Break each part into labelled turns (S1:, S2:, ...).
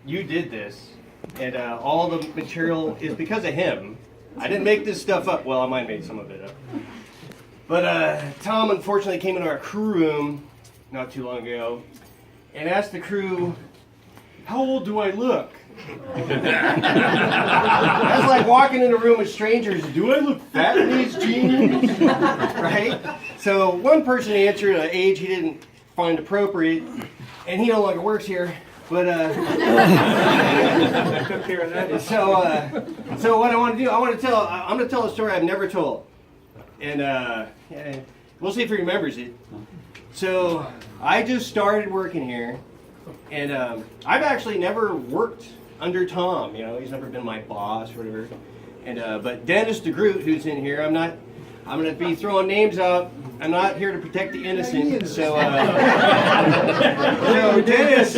S1: you did this, and all the material is because of him. I didn't make this stuff up. Well, I might have made some of it up. But Tom unfortunately came into our crew room not too long ago and asked the crew, "How old do I look?" That's like walking in a room with strangers. "Do I look fat in these jeans?" Right? So one person answered an age he didn't find appropriate, and he no longer works here. But so what I want to do, I'm going to tell a story I've never told, and yeah, we'll see if he remembers it. So I just started working here, and I've actually never worked under Tom. You know, he's never been my boss or whatever. And but Dennis DeGroot, who's in here, I'm going to be throwing names out. I'm not here to protect the innocent. So Dennis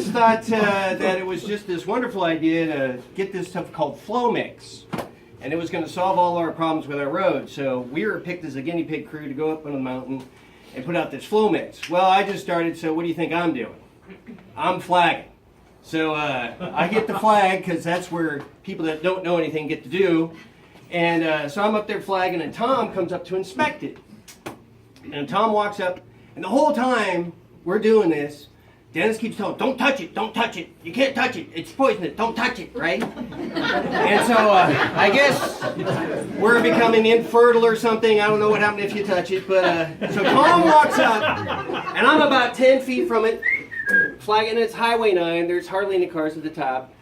S1: thought that it was just this wonderful idea to get this stuff called flow mix, and it was going to solve all our problems with our road. So we were picked as a guinea pig crew to go up on the mountain and put out this flow mix. Well, I just started, so what do you think I'm doing? I'm flagging. So I get the flag because that's where people that don't know anything get to do. And so I'm up there flagging, and Tom comes up to inspect it. And Tom walks up, and the whole time we're doing this, Dennis keeps telling, "Don't touch it, don't touch it. You can't touch it. It's poisonous. Don't touch it," right? And so I guess we're becoming infertile or something. I don't know what happened if you touch it. But so Tom walks up, and I'm about 10 feet from it, flagging. It's Highway 9. There's hardly any cars at the top.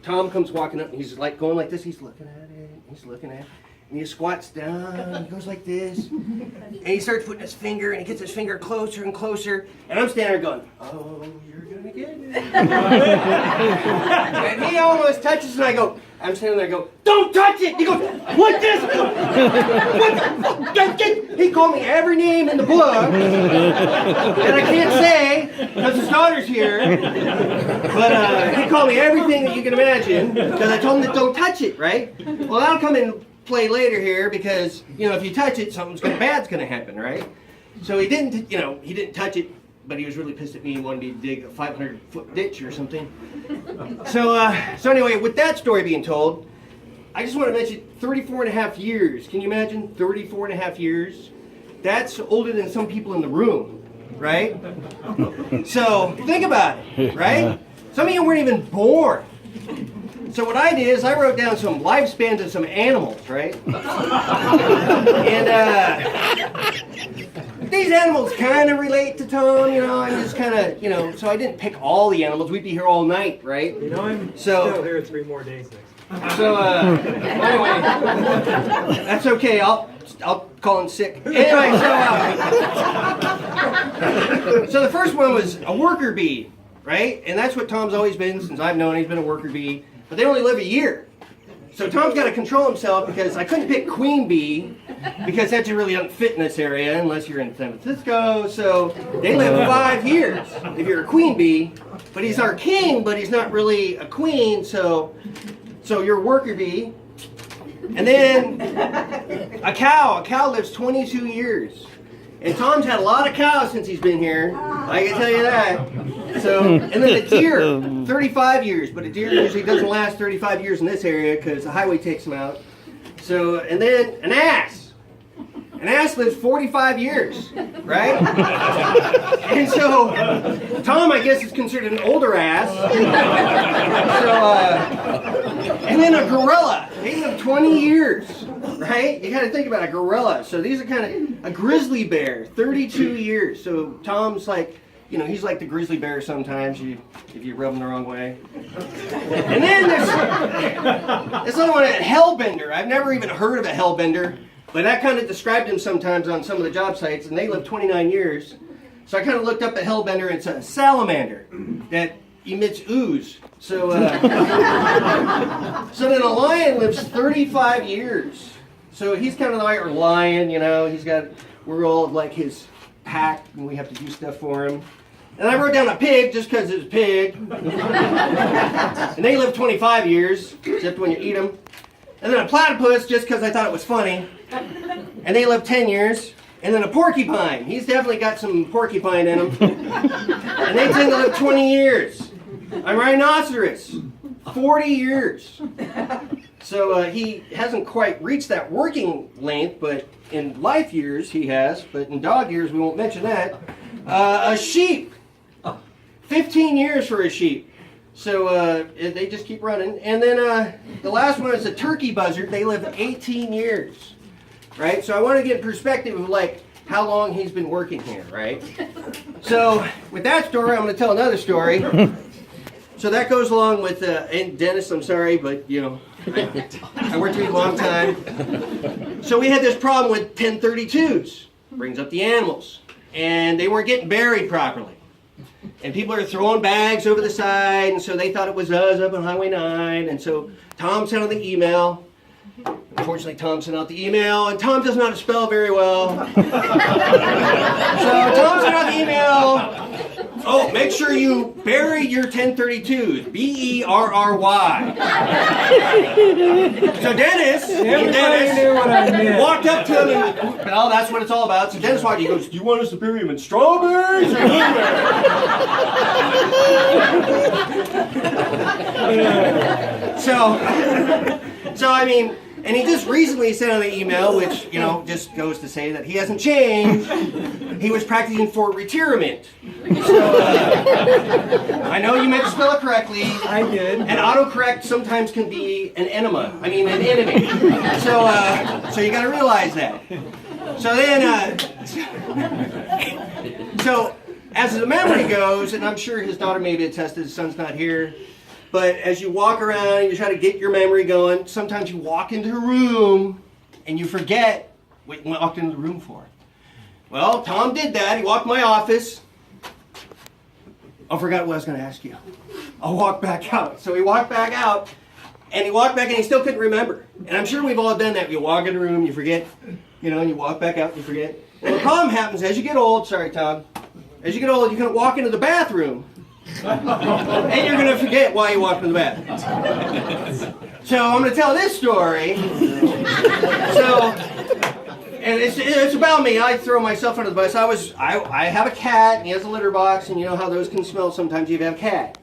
S1: Tom comes walking up, and he's like going like this. He's looking at it. He's looking at it. And he squats down, he goes like this, and he starts putting his finger, and he gets his finger closer and closer, and I'm standing there going, "Oh, you're gonna get it." And he almost touches, and I'm standing there, I go, "Don't touch it!" He goes, "What this?" What the? He called me every name in the book that I can't say because his daughter's here. But he called me everything that you can imagine because I told him to don't touch it, right? Well, that'll come in play later here because, if you touch it, bad's going to happen, right? So he didn't touch it, but he was really pissed at me and wanted me to dig a 500-foot ditch or something. So anyway, with that story being told, I just want to mention 34 and a half years. Can you imagine 34 and a half years? That's older than some people in the room, right? So think about it, right? Some of you weren't even born. So what I did is I wrote down some lifespans of some animals, right? And these animals kind of relate to Tom, and just kind of, so I didn't pick all the animals. We'd be here all night, right?
S2: I'm still here 3 more days next.
S1: So anyway, that's okay. I'll call in sick. Anyway, so the first one was a worker bee, right? And that's what Tom's always been since I've known. He's been a worker bee. But they only live a year. So Tom's got to control himself because I couldn't pick queen bee because that really doesn't fit in this area unless you're in San Francisco. So they live 5 years if you're a queen bee. But he's our king, but he's not really a queen. So you're a worker bee. And then a cow. A cow lives 22 years. And Tom's had a lot of cows since he's been here. I can tell you that. So, and then a deer, 35 years. But a deer usually doesn't last 35 years in this area because the highway takes them out. So, and then an ass. An ass lives 45 years, right? And so, Tom, I guess, is considered an older ass. And then a gorilla. They live 20 years, right? You got to think about a gorilla. So these are kind of a grizzly bear, 32 years. So Tom's like, he's like the grizzly bear sometimes if you rub him the wrong way. And then this other one, a hellbender. I've never even heard of a hellbender, but that kind of described him sometimes on some of the job sites, and they live 29 years. So I kind of looked up a hellbender. It's a salamander that emits ooze. So then a lion lives 35 years. So he's kind of like our lion, we're all like his pack, and we have to do stuff for him. And I wrote down a pig just because it's a pig. And they live 25 years, except when you eat them. And then a platypus just because I thought it was funny. And they live 10 years. and then a porcupine. He's definitely got some porcupine in him. And they tend to live 20 years. A rhinoceros, 40 years. So he hasn't quite reached that working length, but in life years he has, but in dog years we won't mention that. A sheep, 15 years for a sheep. So they just keep running. And then the last one is a turkey buzzard. They live 18 years, right? So I want to get perspective of like how long he's been working here, right? So with that story, I'm going to tell another story. So that goes along with, and Dennis, I'm sorry, but you know, I worked with you a long time. So we had this problem with 1032s, brings up the animals, and they weren't getting buried properly. And people are throwing bags over the side, and so they thought it was us up on Highway 9, and so Tom sent out the email. Unfortunately, Tom sent out the email, and Tom doesn't know how to spell very well. So Tom sent out the email. Oh, make sure you bury your 1032s. B-E-R-R-Y. So Dennis
S2: knew what I meant.
S1: walked up to him and, well, that's what it's all about. So Dennis walked, he goes, do you want us to bury him in strawberries or blueberries? So I mean, and he just recently sent out an email, which, you know, just goes to say that he hasn't changed. He was practicing for retirement. So, I know you meant to spell it correctly.
S2: I did.
S1: And autocorrect sometimes can be an enema. I mean, an enemy. So you got to realize that. So then, so as the memory goes, and I'm sure his daughter may be attested, his son's not here. But as you walk around, you try to get your memory going. Sometimes you walk into a room and you forget what you walked into the room for. Well, Tom did that. He walked in my office. I forgot what I was going to ask you. I'll walk back out. So he walked back out, and he walked back, and he still couldn't remember. And I'm sure we've all done that. You walk in a room, you forget, you know, and you walk back out, and you forget. Well, the problem happens as you get old. Sorry, Tom. As you get old, you're going to walk into the bathroom. And you're going to forget why you walked in the bathroom. So I'm going to tell this story. And it's about me. I throw myself under the bus. I have a cat, and he has a litter box, and you know how those can smell sometimes if you have a cat.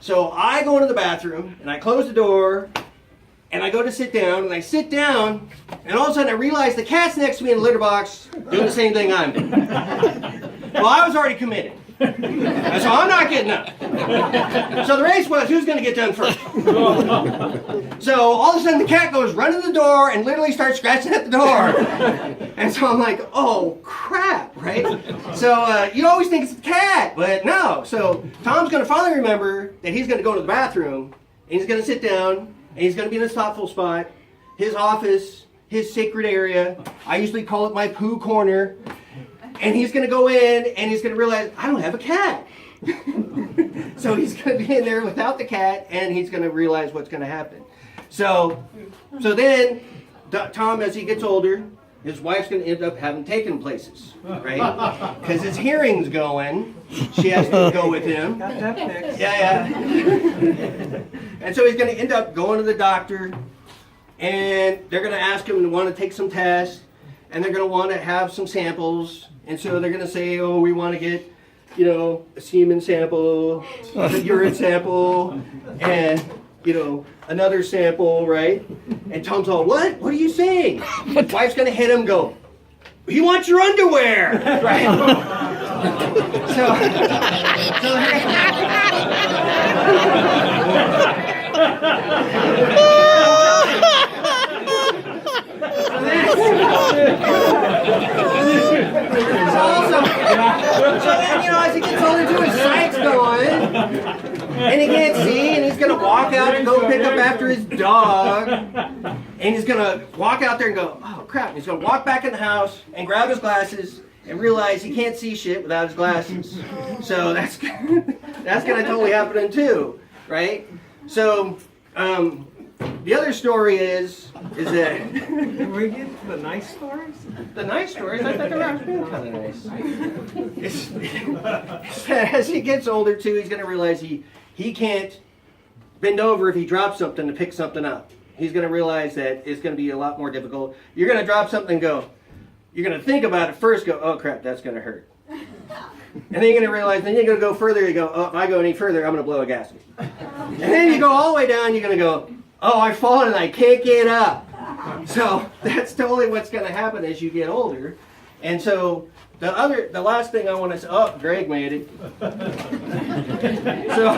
S1: So I go into the bathroom, and I close the door, and I go to sit down, and I sit down, and all of a sudden I realize the cat's next to me in the litter box doing the same thing I'm doing. Well, I was already committed. And so I'm not getting up. So the race was, who's going to get done first? So all of a sudden the cat goes running to the door and literally starts scratching at the door. And so I'm like, oh crap, right? So you always think it's the cat, but no. So Tom's going to finally remember that he's going to go to the bathroom, and he's going to sit down, and he's going to be in his thoughtful spot, his office, his sacred area. I usually call it my poo corner. And he's going to go in, and he's going to realize, I don't have a cat. So he's going to be in there without the cat, and he's going to realize what's going to happen. So then, Tom, as he gets older, his wife's going to end up having taken places, right? Because his hearing's going. She has to go with him.
S2: Got that fixed.
S1: Yeah. And so he's going to end up going to the doctor, and they're going to ask him to want to take some tests, and they're going to want to have some samples. And so they're going to say, oh, we want to get, you know, a semen sample, a urine sample, and, you know, another sample, right? And Tom's all, what? What are you saying? Wife's going to hit him and go, he wants your underwear, right? So then, you know, as he gets older too, his sight's going, and he can't see, and he's going to walk out and go pick up after his dog, and he's going to walk out there and go, oh crap, and he's going to walk back in the house and grab his glasses and realize he can't see shit without his glasses. So that's going to totally happen to him too, right? So, the other story is that...
S2: Can we get to the nice stories?
S1: The nice stories? I thought they were kind of nice. As he gets older, too, he's going to realize he can't bend over if he drops something to pick something up. He's going to realize that it's going to be a lot more difficult. You're going to drop something and go, you're going to think about it first, go, oh crap, that's going to hurt. And then you're going to realize, then you're going to go further, you go, oh, if I go any further, I'm going to blow a gasket. And then you go all the way down, you're going to go, oh, I've fallen and I can't get up. So that's totally what's going to happen as you get older. And so the last thing I want to say, oh, Greg made it. So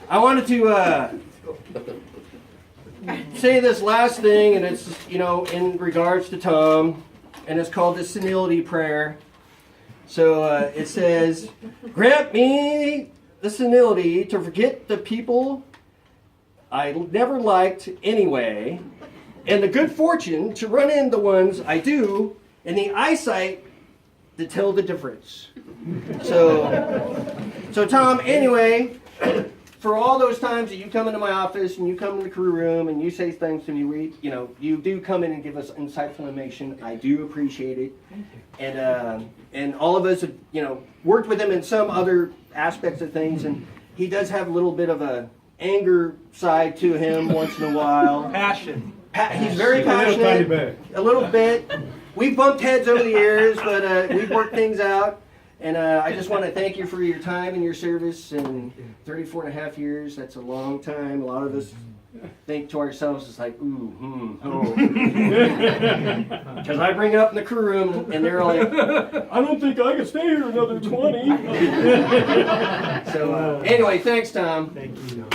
S1: I wanted to say this last thing, and it's, in regards to Tom, and it's called the senility prayer. So it says, grant me the senility to forget the people I never liked anyway, and the good fortune to run into the ones I do, and the eyesight to tell the difference. So Tom, anyway, for all those times that you come into my office and you come in the crew room and you say things to me, you do come in and give us insightful information. I do appreciate it. And all of us have, worked with him in some other aspects of things, and he does have a little bit of a anger side to him once in a while.
S2: Passion.
S1: He's very passionate. A little bit. We've bumped heads over the years, but we've worked things out. And I just want to thank you for your time and your service. And 34 and a half years, that's a long time. A lot of us think to ourselves, it's like, ooh, oh. Because I bring it up in the crew room, and they're like, I don't think I can stay here another 20. So anyway, thanks, Tom.
S2: Thank you.